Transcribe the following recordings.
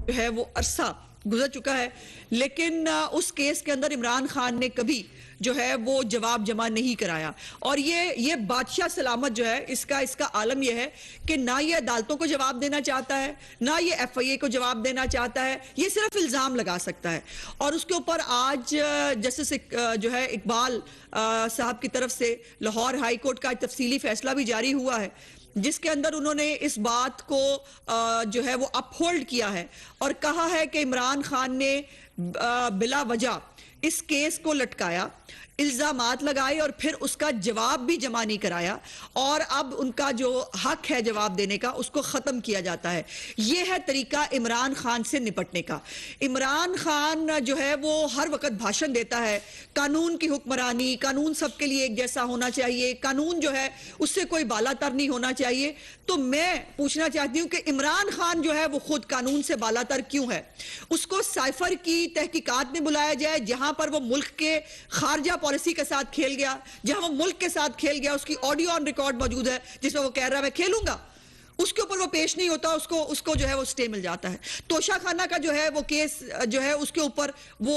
जो है वो अरसा गुजर चुका है, लेकिन उस केस के अंदर इमरान खान ने कभी जो है वो जवाब जमा नहीं कराया। और ये बादशाह सलामत जो है इसका आलम यह है कि ना ये अदालतों को जवाब देना चाहता है, ना ये FIA को जवाब देना चाहता है, ये सिर्फ इल्ज़ाम लगा सकता है। और उसके ऊपर आज जस्टिस जो है इकबाल साहब की तरफ से लाहौर हाई कोर्ट का तफसीली फैसला भी जारी हुआ है, जिसके अंदर उन्होंने इस बात को जो है वो अपहोल्ड किया है और कहा है कि इमरान खान ने बिला वजह इस केस को लटकाया, इल्जामात लगाए और फिर उसका जवाब भी जमा नहीं कराया, और अब उनका जो हक है जवाब देने का उसको ख़त्म किया जाता है। यह है तरीका इमरान खान से निपटने का। इमरान खान जो है वो हर वक्त भाषण देता है, कानून की हुक्मरानी, कानून सबके लिए एक जैसा होना चाहिए, कानून जो है उससे कोई बालातर नहीं होना चाहिए। तो मैं पूछना चाहती हूँ कि इमरान खान जो है वो खुद कानून से बालातर क्यों है? उसको साइफर की तहकीकात में बुलाया जाए, जहां पर वो मुल्क के खारजा पॉलिसी के साथ खेल गया, जहां वो मुल्क के साथ खेल गया। उसकी ऑडियो ऑन रिकॉर्ड मौजूद है जिसमें वो कह रहा है मैं खेलूंगा, उसके ऊपर वो पेश नहीं होता, उसको जो है वो स्टे मिल जाता है। तोशा खाना का जो है वो केस जो है उसके ऊपर वो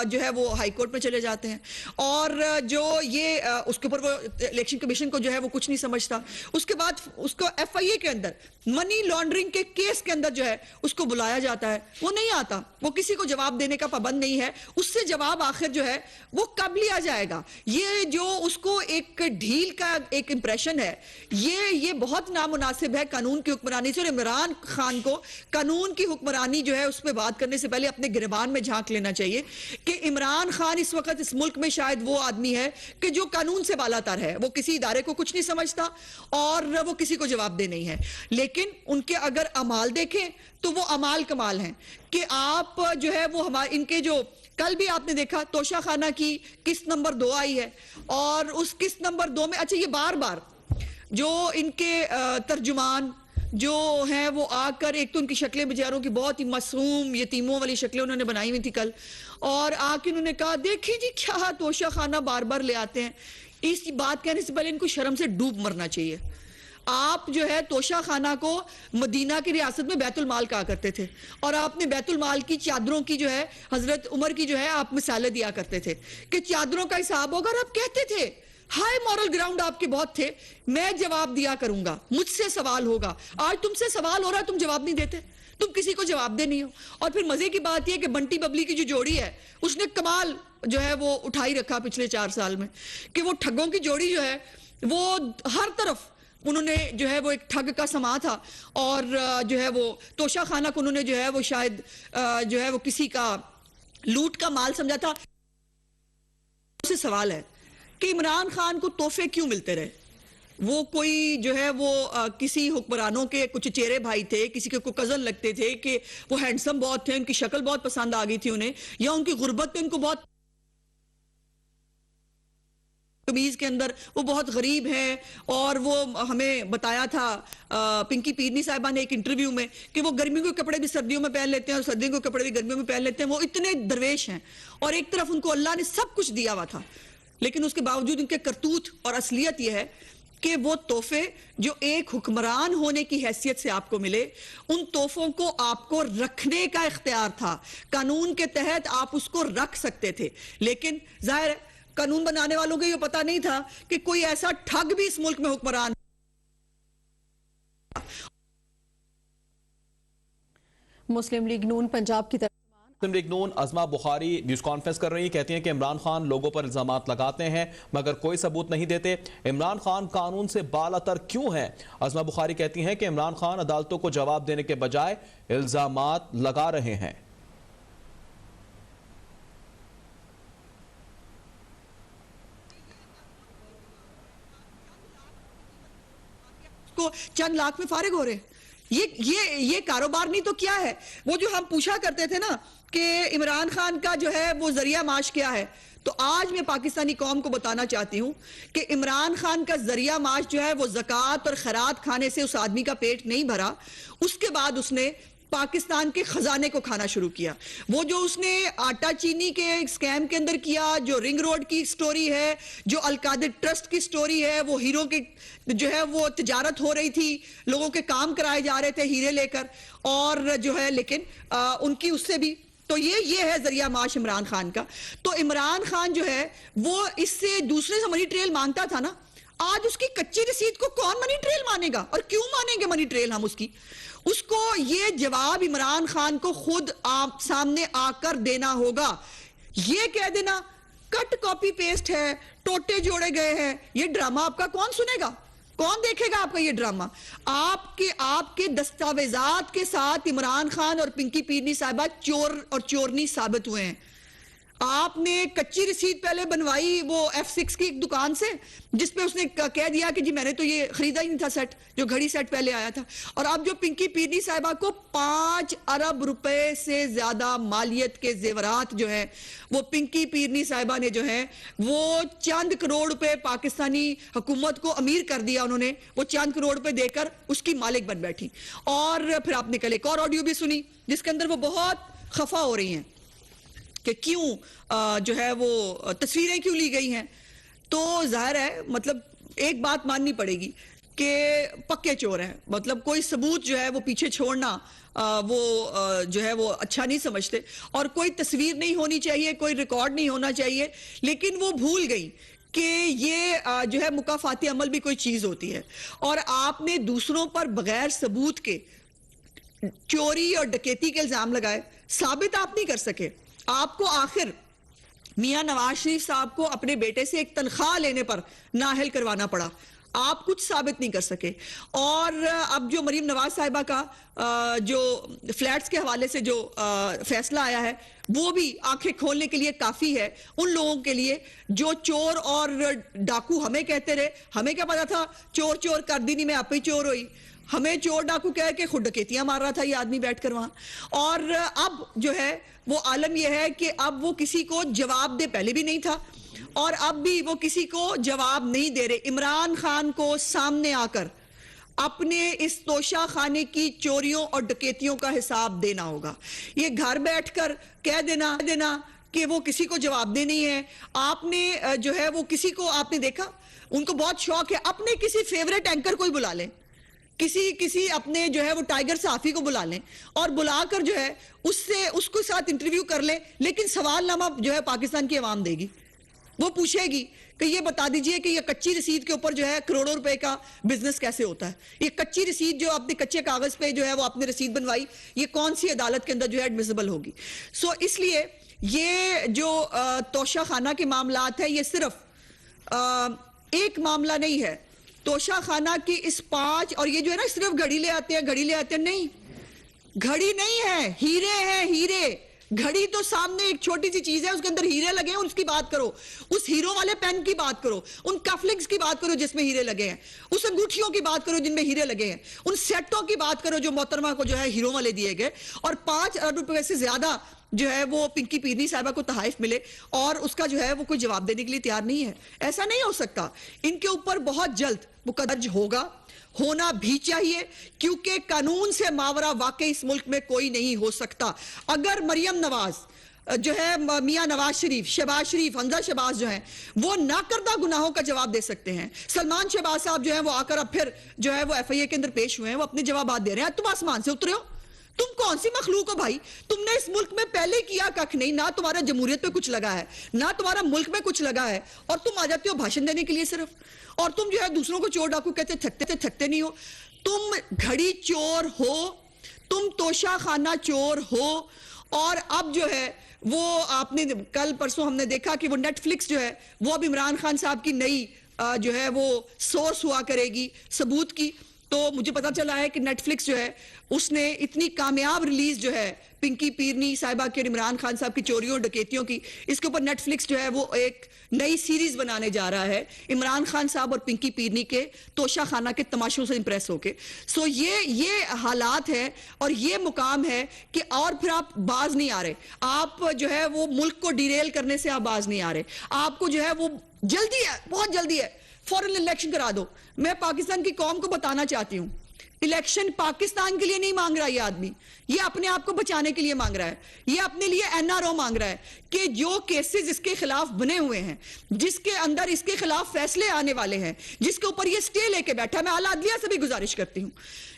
जो है वो हाई कोर्ट में चले जाते हैं, और जो ये उसके ऊपर वो इलेक्शन कमीशन को जो है वो कुछ नहीं समझता। उसके बाद उसको FIA के अंदर मनी लॉन्ड्रिंग के केस के अंदर जो है उसको बुलाया जाता है, वो नहीं आता, वो किसी को जवाब देने का पाबंद नहीं है। उससे जवाब आखिर जो है वो कब लिया जाएगा? ये जो उसको एक ढील का एक इंप्रेशन है, ये बहुत नामुनासिब है कानून की हुक्मरानी से। और इमरान खान को कानून की हुक्मरानी जो है उस पर बात करने से पहले अपने गिरबान में झांक लेना चाहिए कि इमरान खान इस वक्त इस मुल्क में शायद वो आदमी है कि जो कानून से बालातर है, वो किसी इदारे को कुछ नहीं समझता और वो किसी को जवाब दे नहीं है। लेकिन उनके अगर अमाल देखें तो वो अमाल कमाल हैं कि आप जो है वो हमारे इनके जो कल भी आपने देखा तोशा खाना की किस्त नंबर 2 आई है, और उस किस्त नंबर 2 में अच्छा ये बार बार जो इनके तर्जुमान जो हैं वो आकर, एक तो उनकी शक्लें बेचारों की बहुत ही मासूम यतीमों वाली शक्लें उन्होंने बनाई हुई थी कल, और आके उन्होंने कहा देखिए जी क्या तोशा खाना बार बार ले आते हैं। इस बात कहने से पहले इनको शर्म से डूब मरना चाहिए। आप जो है तोशा खाना को मदीना की रियासत में बैतुल माल कहा करते थे, और आपने बैतुल माल की चादरों की जो है हजरत उमर की जो है आप मिसालें दिया करते थे कि चादरों का हिसाब होगा, और आप कहते थे हाई मॉरल ग्राउंड आपके बहुत थे, मैं जवाब दिया करूंगा, मुझसे सवाल होगा। आज तुमसे सवाल हो रहा है, तुम जवाब नहीं देते, तुम किसी को जवाब दे नहीं हो। और फिर मजे की बात यह कि बंटी बबली की जो जोड़ी है उसने कमाल जो है वो उठाई रखा पिछले 4 साल में, कि वो ठगों की जोड़ी जो है वो हर तरफ उन्होंने जो है वो एक ठग का समा था, और जो है वो तोशा खाना को उन्होंने जो है वो शायद जो है वो किसी का लूट का माल समझा था। उससे सवाल है कि इमरान खान को तोहफे क्यों मिलते रहे? वो कोई जो है वो किसी हुक्मरानों के कुछ चेहरे भाई थे, किसी के को कजन लगते थे कि वो हैंडसम बहुत थे, उनकी शक्ल बहुत पसंद आ गई थी उन्हें, या उनकी गुर्बत पे उनको बहुत कमीज के अंदर वो बहुत गरीब है। और वो हमें बताया था पिंकी पीरनी साहिबा ने एक इंटरव्यू में कि वो गर्मियों के कपड़े भी सर्दियों में पहन लेते हैं और सर्दियों के कपड़े भी गर्मियों में पहन लेते हैं। वो इतने दरवेश हैं, और एक तरफ उनको अल्लाह ने सब कुछ दिया हुआ था, लेकिन उसके बावजूद उनके करतूत और असलियत यह है कि वो तोहफे जो एक हुक्मरान होने की हैसियत से आपको मिले, उन तोहफों को आपको रखने का इख्तियार था, कानून के तहत आप उसको रख सकते थे। लेकिन जाहिर है कानून बनाने वालों को ये पता नहीं था कि कोई ऐसा ठग भी इस मुल्क में हुक्मरान। मुस्लिम लीग नून पंजाब की तरफ मुस्लिम लीग नून अज़मा बुखारी न्यूज़ कॉन्फ्रेंस कर रही है, कहती हैं कि इमरान खान लोगों पर इल्जामात लगाते हैं मगर कोई सबूत नहीं देते। इमरान खान कानून से बालातर क्यों है? अज़मा बुखारी कहती हैं कि इमरान खान अदालतों को जवाब देने के बजाय इल्जामात लगा रहे हैं। को चंद लाख में फारिग हो रहे, ये कारोबार नहीं तो क्या है? वो जो हम पूछा करते थे ना कि इमरान खान का जो है वो जरिया माश क्या है, तो आज मैं पाकिस्तानी कौम को बताना चाहती हूं कि इमरान खान का जरिया माश जो है वो ज़कात और खैरात खाने से उस आदमी का पेट नहीं भरा। उसके बाद उसने पाकिस्तान के खजाने को खाना शुरू किया। वो जो उसने आटा चीनी के स्कैम के अंदर किया, जो रिंग रोड की स्टोरी है, जो अलकादिर ट्रस्ट की स्टोरी है, वो हीरो की जो है वो तिजारत हो रही थी, लोगों के काम कराए जा रहे थे हीरे लेकर, और जो है लेकिन उनकी उससे भी तो ये है जरिया माश इमरान खान का। तो इमरान खान जो है वो इससे दूसरे से मनी ट्रेल मांगता था ना, आज उसकी कच्ची रसीद को कौन मनी ट्रेल मानेगा, और क्यों मानेंगे मनी ट्रेल हम उसको ये जवाब इमरान खान को खुद आप सामने आकर देना होगा। ये कह देना कट कॉपी पेस्ट है, टोटे जोड़े गए हैं, ये ड्रामा आपका कौन सुनेगा, कौन देखेगा आपका ये ड्रामा? आपके दस्तावेजात के साथ इमरान खान और पिंकी पीरनी साहिबा चोर और चोरनी साबित हुए हैं। आपने कच्ची रसीद पहले बनवाई वो F6 की एक दुकान से, जिसपे उसने कह दिया कि जी मैंने तो ये खरीदा ही नहीं था सेट, जो घड़ी सेट पहले आया था। और अब जो पिंकी पीरनी साहिबा को 5 अरब रुपए से ज्यादा मालियत के जेवरात जो है वो पिंकी पीरनी साहिबा ने जो है वो चंद करोड़ रुपए पाकिस्तानी हुकूमत को अमीर कर दिया उन्होंने, वो चंद करोड़ रुपए देकर उसकी मालिक बन बैठी। और फिर आपने कल एक और ऑडियो भी सुनी जिसके अंदर वो बहुत खफा हो रही हैं कि क्यों जो है वो तस्वीरें क्यों ली गई हैं। तो जाहिर है मतलब एक बात माननी पड़ेगी कि पक्के चोर हैं, मतलब कोई सबूत जो है वो पीछे छोड़ना वो जो है वो अच्छा नहीं समझते, और कोई तस्वीर नहीं होनी चाहिए, कोई रिकॉर्ड नहीं होना चाहिए। लेकिन वो भूल गई कि ये जो है मुकाफाती अमल भी कोई चीज होती है, और आपने दूसरों पर बगैर सबूत के चोरी और डकैती के इल्जाम लगाए, साबित आप नहीं कर सके। आपको आखिर मियां नवाज शरीफ साहब को अपने बेटे से एक तनख्वाह लेने पर नाअहल करवाना पड़ा, आप कुछ साबित नहीं कर सके। और अब जो मरीम नवाज साहिबा का जो फ्लैट्स के हवाले से जो फैसला आया है वो भी आंखें खोलने के लिए काफी है उन लोगों के लिए जो चोर और डाकू हमें कहते रहे। हमें क्या पता था चोर चोर कर दी नहीं, मैं आप ही चोर हुई, हमें चोर डाकू कह के खुद डकैतियां मार रहा था ये आदमी बैठकर वहां। और अब जो है वो आलम यह है कि अब वो किसी को जवाब दे, पहले भी नहीं था और अब भी वो किसी को जवाब नहीं दे रहे। इमरान खान को सामने आकर अपने इस तोशा खाने की चोरियों और डकैतियों का हिसाब देना होगा। ये घर बैठकर कह देना कि वो किसी को जवाब दे नहीं है। आपने जो है वो किसी को आपने देखा, उनको बहुत शौक है अपने किसी फेवरेट एंकर को ही बुला लें, किसी अपने जो है वो टाइगर साफी को बुला लें और बुलाकर जो है उसको साथ इंटरव्यू कर लें, लेकिन सवालनामा जो है पाकिस्तान की आवाम देगी। वो पूछेगी कि ये बता दीजिए कि ये कच्ची रसीद के ऊपर जो है करोड़ों रुपए का बिजनेस कैसे होता है। ये कच्ची रसीद जो आपने कच्चे कागज पे जो है वो आपने रसीद बनवाई, ये कौन सी अदालत के अंदर जो है एडमिसिबल होगी। सो इसलिए ये जो तोशा खाना के मामलात है ये सिर्फ एक मामला नहीं है। तोशा खाना की इस 5 और ये जो है ना सिर्फ घड़ी ले आते हैं, नहीं, घड़ी नहीं है, हीरे हैं, हीरे। घड़ी तो सामने एक छोटी सी चीज है, उसके अंदर हीरे लगे हैं, उसकी बात करो, उस हीरो वाले पेन की बात करो, उन कफलिंग्स की बात करो जिसमें हीरे लगे हैं, उस अंगूठियों की बात करो जिनमें हीरे लगे हैं, उन सेटों की बात करो जो मोहतरमा को जो है हीरो वाले दिए गए। और 5 अरब रुपए से ज्यादा जो है वो पिंकी पीरनी साहिबा को तहाइफ मिले और उसका जो है वो कोई जवाब देने के लिए तैयार नहीं है। ऐसा नहीं हो सकता। इनके ऊपर बहुत जल्द मुकदमा होगा, होना भी चाहिए, क्योंकि कानून से मावरा वाकई इस मुल्क में कोई नहीं हो सकता। अगर मरियम नवाज जो है, मियां नवाज शरीफ, शहबाज शरीफ, हमजा शहबाज जो है वो नाकर्दा गुनाहों का जवाब दे सकते हैं, सलमान शहबाज साहब जो है वो आकर अब फिर जो है वो FIA के अंदर पेश हुए हैं, वो अपने जवाब दे रहे हैं। तुम आसमान से उतरे हो, तुम कौन सी मखलूक हो भाई? तुमने इस मुल्क में पहले किया कख नहीं, ना तुम्हारा जमहूरियत पे कुछ लगा है, ना तुम्हारा मुल्क में कुछ लगा है, और तुम आ जाते हो भाषण देने के लिए सिर्फ। और तुम जो है दूसरों को चोर डाकू कहते थकते नहीं हो। तुम घड़ी चोर हो, तुम तोशा खाना चोर हो। और अब जो है वो आपने कल परसों हमने देखा कि वो नेटफ्लिक्स जो है वो अब इमरान खान साहब की नई जो है वो सोर्स हुआ करेगी सबूत की। तो मुझे पता चला है कि नेटफ्लिक्स जो है उसने इतनी कामयाब रिलीज जो है पिंकी पीरनी साहिबा के और इमरान खान साहब की चोरियों और डकैतियों की, इसके ऊपर नेटफ्लिक्स जो है वो एक नई सीरीज बनाने जा रहा है इमरान खान साहब और पिंकी पीरनी के तोशा खाना के तमाशों से इंप्रेस होके। सो ये हालात है और ये मुकाम है कि और फिर आप बाज नहीं आ रहे, आप जो है वो मुल्क को डिरेल करने से आप बाज नहीं आ रहे। आपको जो है वो जल्दी है, बहुत जल्दी है, फौरन इलेक्शन करा दो। मैं पाकिस्तान की कौम को बताना चाहती हूं इलेक्शन पाकिस्तान के लिए नहीं मांग रहा ये आदमी, ये अपने आप को बचाने के लिए मांग रहा है, ये अपने लिए एनआरओ मांग रहा है कि जो केसेस इसके खिलाफ बने हुए हैं, जिसके अंदर इसके खिलाफ फैसले आने वाले हैं, जिसके ऊपर ये स्टे लेके बैठा है, मैं आला अदलिया से भी गुजारिश करती हूं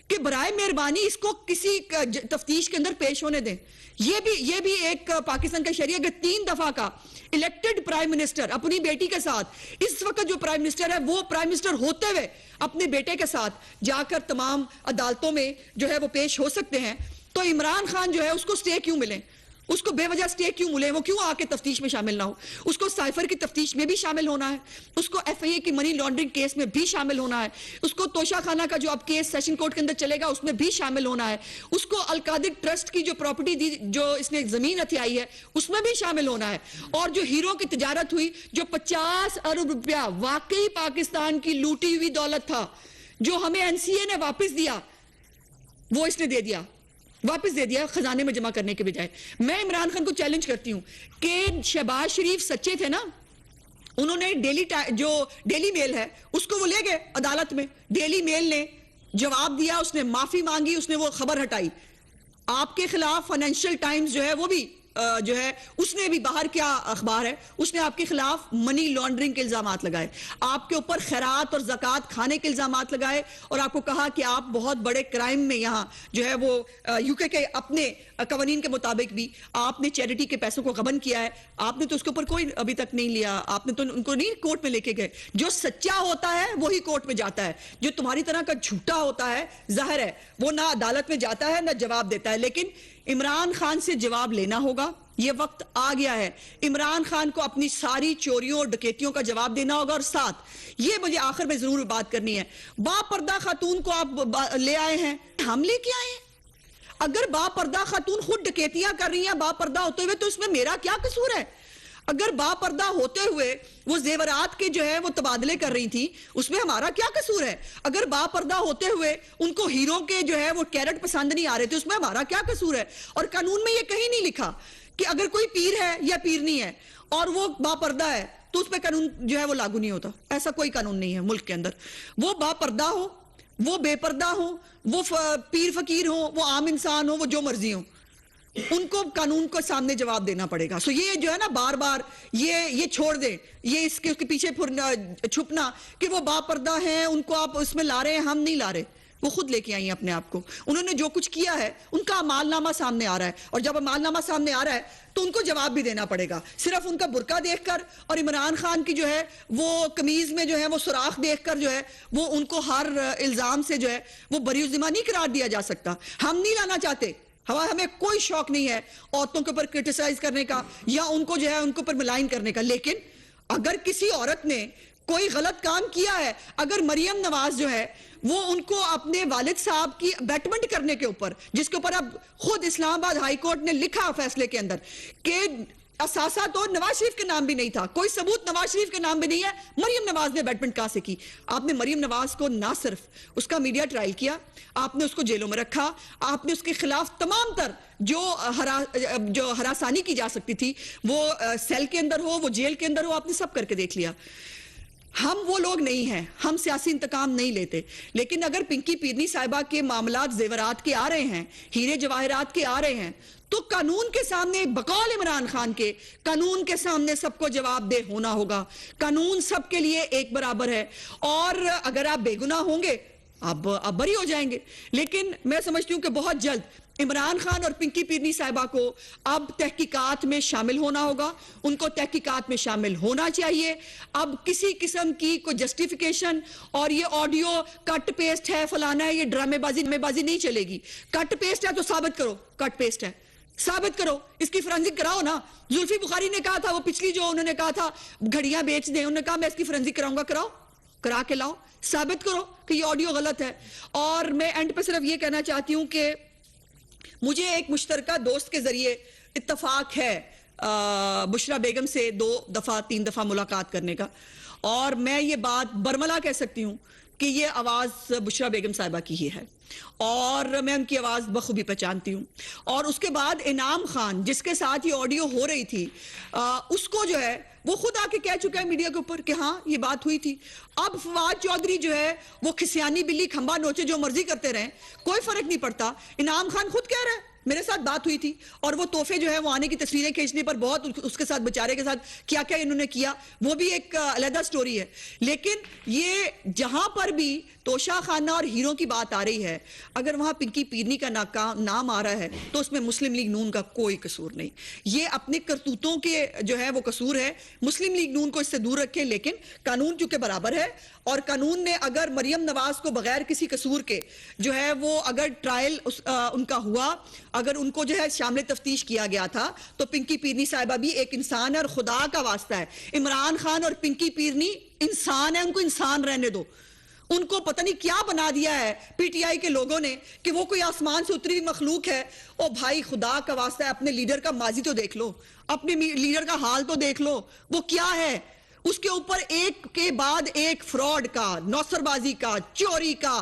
कि बराए मेहरबानी इसको किसी तफ्तीश के अंदर पेश होने दें। ये भी एक पाकिस्तान का शरिया कि 3 दफा का इलेक्टेड प्राइम मिनिस्टर अपनी बेटी के साथ, इस वक्त जो प्राइम मिनिस्टर है वो प्राइम मिनिस्टर होते हुए अपने बेटे के साथ जाकर तमाम अदालतों में जो है वो पेश हो सकते हैं। तो इमरान खान जो है उसको स्टे क्यों मिले, उसको बेवजह स्टे क्यों मिले, वो क्यों आके तफ्तीश में शामिल ना हो? उसको साइफर की तफ्तीश में भी शामिल होना है, उसको एफआईए की मनी लॉन्ड्रिंग केस में भी शामिल होना है, उसको तोशा खाना का जो अब केस सेशन कोर्ट के अंदर चलेगा उसमें भी शामिल होना है, उसको अलकादिर ट्रस्ट की जो प्रॉपर्टी दी, जो इसने जमीन हथियाई है उसमें भी शामिल होना है, और जो हीरो की तिजारत हुई, जो 50 अरब रुपया वाकई पाकिस्तान की लूटी हुई दौलत था जो हमें एनसीए ने वापस दिया, वो इसने वापस दे दिया खजाने में जमा करने के बजाय। मैं इमरान खान को चैलेंज करती हूं कि शहबाज शरीफ सच्चे थे ना, उन्होंने डेली मेल है उसको वो ले गए अदालत में, डेली मेल ने जवाब दिया, उसने माफी मांगी, उसने वो खबर हटाई। आपके खिलाफ फाइनेंशियल टाइम्स जो है वो भी जो है उसने भी, बाहर क्या अखबार है, उसने आपके खिलाफ मनी लॉन्ड्रिंग के इल्जामात लगाए, आपके ऊपर खैरात और ज़कात खाने के इल्जामात लगाए, और आपको कहा कि आप बहुत बड़े क्राइम में यहां जो है वो यूके के अपने कवानीन के मुताबिक भी आपने चैरिटी के पैसों को गबन किया है। आपने तो उसके ऊपर कोई अभी तक नहीं लिया, आपने तो उनको नहीं कोर्ट में लेके गए। जो सच्चा होता है वही कोर्ट में जाता है, जो तुम्हारी तरह का झूठा होता है जाहिर है वो ना अदालत में जाता है ना जवाब देता है। लेकिन इमरान खान से जवाब लेना होगा, ये वक्त आ गया है। इमरान खान को अपनी सारी चोरियों और डकैतियों का जवाब देना होगा, और साथ ये मुझे आखिर में जरूर बात करनी है, बापर्दा खातून को आप ले आए हैं, हम लेके आए हैं। अगर बापर्दा खातून खुद डकैतियां कर रही हैं बापर्दा होते हुए, तो इसमें मेरा क्या कसूर है? अगर बापर्दा होते हुए वो जेवरात के जो है वो तबादले कर रही थी, उसमें हमारा क्या कसूर है? अगर बापर्दा होते हुए उनको हीरो के जो है वो कैरेट पसंद नहीं आ रहे थे, उसमें हमारा क्या कसूर है? और कानून में ये कहीं नहीं लिखा कि अगर कोई पीर है या पीर नहीं है और वो बापर्दा है तो उस पर कानून जो है वो लागू नहीं होता। ऐसा कोई कानून नहीं है मुल्क के अंदर। वो बापर्दा हो, वो बेपर्दा हो, वो पीर फकीर हो, वो आम इंसान हो, वो जो मर्जी हो, उनको कानून को सामने जवाब देना पड़ेगा। सो ये जो है ना बार बार ये छोड़ दे, ये उसके पीछे छुपना कि वो बापर्दा हैं, उनको आप उसमें ला रहे हैं, हम नहीं ला रहे। वो खुद लेके आई हैं अपने आप को, उन्होंने जो कुछ किया है उनका अमालनामा सामने आ रहा है, और जब अमालनामा सामने आ रहा है तो उनको जवाब भी देना पड़ेगा। सिर्फ उनका बुरका देखकर और इमरान खान की जो है वो कमीज में जो है वो सुराख देखकर जो है वो उनको हर इल्जाम से जो है वो बरीउज़िम्मा नहीं करार दिया जा सकता। हम नहीं लाना चाहते, हमें कोई शौक नहीं है औरतों के ऊपर क्रिटिसाइज करने का या उनको जो है उनके ऊपर मिलाइन करने का। लेकिन अगर किसी औरत ने कोई गलत काम किया है, अगर मरियम नवाज जो है वो उनको अपने वालिद साहब की बैटमेंट करने के ऊपर, जिसके ऊपर अब खुद इस्लामाबाद हाई कोर्ट ने लिखा फैसले के अंदर कि असासा तो नवाज शरीफ के नाम भी नहीं था, कोई सबूत नवाज शरीफ के नाम भी नहीं है, मरियम नवाज ने बैटमेंट कहां से की? आपने मरियम नवाज को ना सिर्फ उसका मीडिया ट्रायल किया, आपने उसको जेलों में रखा, आपने उसके खिलाफ तमाम तर जो हरासानी की जा सकती थी वो सेल के अंदर हो, वो जेल के अंदर हो, आपने सब करके देख लिया। हम वो लोग नहीं हैं, हम सियासी इंतकाम नहीं लेते। लेकिन अगर पिंकी पीरनी साहिबा के मामलात जेवरात के आ रहे हैं, हीरे जवाहरात के आ रहे हैं, तो कानून के सामने बकौल इमरान खान के कानून के सामने सबको जवाबदेह होना होगा। कानून सबके लिए एक बराबर है, और अगर आप बेगुनाह होंगे आप बरी हो जाएंगे। लेकिन मैं समझती हूं कि बहुत जल्द इमरान खान और पिंकी पीरनी साहिबा को अब तहकीकात में शामिल होना होगा, उनको तहकीकात में शामिल होना चाहिए। अब किसी किस्म की कोई जस्टिफिकेशन और ये ऑडियो कट पेस्ट है, फलाना है, ये ड्रामेबाजी नहीं चलेगी। कट पेस्ट है तो साबित करो कट पेस्ट है, साबित करो, इसकी फोरेंसिक कराओ ना। जुल्फी बुखारी ने कहा था, वो पिछली जो उन्होंने कहा था घड़ियां बेच दें, उन्होंने कहा मैं इसकी फोरेंसिक कराऊंगा, कराओ, करा के लाओ, साबित करो कि ये ऑडियो गलत है। और मैं एंड पे सिर्फ ये कहना चाहती हूं कि मुझे एक मुश्तरका दोस्त के जरिए इत्तफाक है बुशरा बेगम से 2 दफा 3 दफा मुलाकात करने का, और मैं ये बात बरमला कह सकती हूं कि ये आवाज बुशरा बेगम साहिबा की ही है और मैं उनकी आवाज बखूबी पहचानती हूँ। और उसके बाद इनाम खान जिसके साथ ये ऑडियो हो रही थी उसको जो है वो खुद आके कह चुका है मीडिया के ऊपर कि हाँ ये बात हुई थी। अब फवाद चौधरी जो है वो खिसियानी बिल्ली खंबा नोचे जो मर्जी करते रहे, कोई फर्क नहीं पड़ता। इनाम खान खुद कह रहा है मेरे साथ बात हुई थी और वो तोहफे जो है वो आने की तस्वीरें खींचने पर बहुत उसके साथ बेचारे के साथ क्या क्या इन्होंने किया वो भी एक अलग स्टोरी है। लेकिन ये जहां पर भी तोशा खाना और हीरो की बात आ रही है, अगर वहां पिंकी पीरनी का नाम आ रहा है तो उसमें मुस्लिम लीग नून का कोई कसूर नहीं। ये अपने करतूतों के जो है वो कसूर है, मुस्लिम लीग नून को इससे दूर रखें। लेकिन कानून चूंकि बराबर है और कानून ने अगर मरियम नवाज को बगैर किसी कसूर के जो है वो अगर ट्रायल उनका हुआ, अगर उनको जो है शामिल तफ्तीश किया गया था तो पिंकी पीरनी साहिबा भी एक इंसान है और खुदा का वास्ता है इमरान खान और पिंकी पीरनी इंसान है, उनको इंसान रहने दो। उनको पता नहीं क्या बना दिया है पीटीआई के लोगों ने कि वो कोई आसमान से उतरी हुई मखलूक है। ओ भाई खुदा का वास्ता है अपने लीडर का माजी तो देख लो, अपने लीडर का हाल तो देख लो, वो क्या है। उसके ऊपर एक के बाद एक फ्रॉड का, नौसरबाजी का, चोरी का,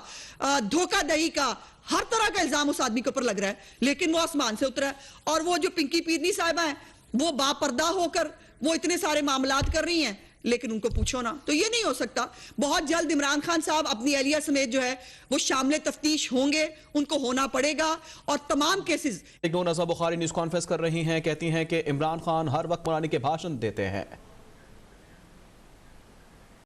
धोखाधड़ी का, हर तरह का इल्जाम उस आदमी के ऊपर लग रहा है, लेकिन वो आसमान से उतरा है। और वो जो पिंकी पीरनी साहिबा है वो बापर्दा होकर वो इतने सारे मामलात कर रही हैं, लेकिन उनको पूछो ना। तो ये नहीं हो सकता। बहुत जल्द इमरान खान साहब अपनी एहलिया समेत जो है वो शामिल तफ्तीश होंगे, उनको होना पड़ेगा और तमाम cases. Najma Bukhari news conference कर रही हैं, कहती हैं कि इमरान खान हर वक्त मौलाना के भाषण देते हैं।